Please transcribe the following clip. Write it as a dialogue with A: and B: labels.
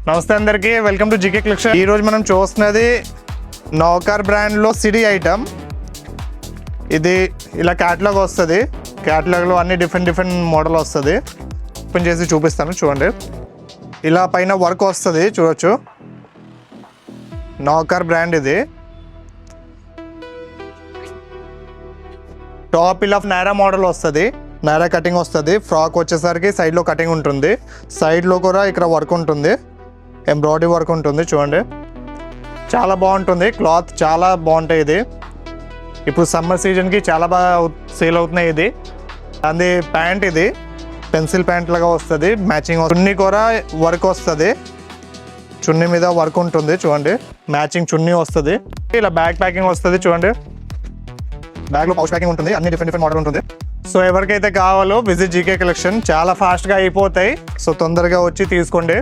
A: నమస్తే అందరికీ, welcome to GK collection. ఈ రోజు మనం చూస్తున్నది నౌకర్ బ్రాండ్లో సిటీ ఐటమ్. ఇది ఇలా క్యాటలాగ్ వస్తుంది. క్యాటలాగ్లో అన్ని డిఫరెంట్ మోడల్ వస్తుంది. ఓపెన్ చేసి చూపిస్తాను, చూడండి. ఇలా పైన వర్క్ వస్తుంది, చూడొచ్చు. నౌకర్ బ్రాండ్ ఇది. టాప్ ఇలా నారా మోడల్ వస్తుంది, నారా కటింగ్ వస్తుంది. ఫ్రాక్ వచ్చేసరికి సైడ్లో కటింగ్ ఉంటుంది, సైడ్లో కూడా ఇక్కడ వర్క్ ఉంటుంది, ఎంబ్రాయిడరీ వర్క్ ఉంటుంది. చూడండి, చాలా బాగుంటుంది. క్లాత్ చాలా బాగుంటాయి. ఇది ఇప్పుడు సమ్మర్ సీజన్కి చాలా బాగా సేల్ అవుతున్నాయి. ఇది అది ప్యాంట్, ఇది పెన్సిల్ ప్యాంట్ లాగా వస్తుంది. మ్యాచింగ్ చున్నీ కూడా వర్క్ వస్తుంది, చున్నీ మీద వర్క్ ఉంటుంది. చూడండి, మ్యాచింగ్ చున్నీ వస్తుంది. ఇలా బ్యాగ్ ప్యాకింగ్ వస్తుంది. చూడండి, బ్యాగ్లో పౌచ్ ప్యాకింగ్ ఉంటుంది. అన్ని డిఫరెంట్ మోడల్ ఉంటుంది. సో ఎవరికైతే కావాలో విజిట్ జీకే కలెక్షన్. చాలా ఫాస్ట్గా అయిపోతాయి. సో తొందరగా వచ్చి తీసుకోండి.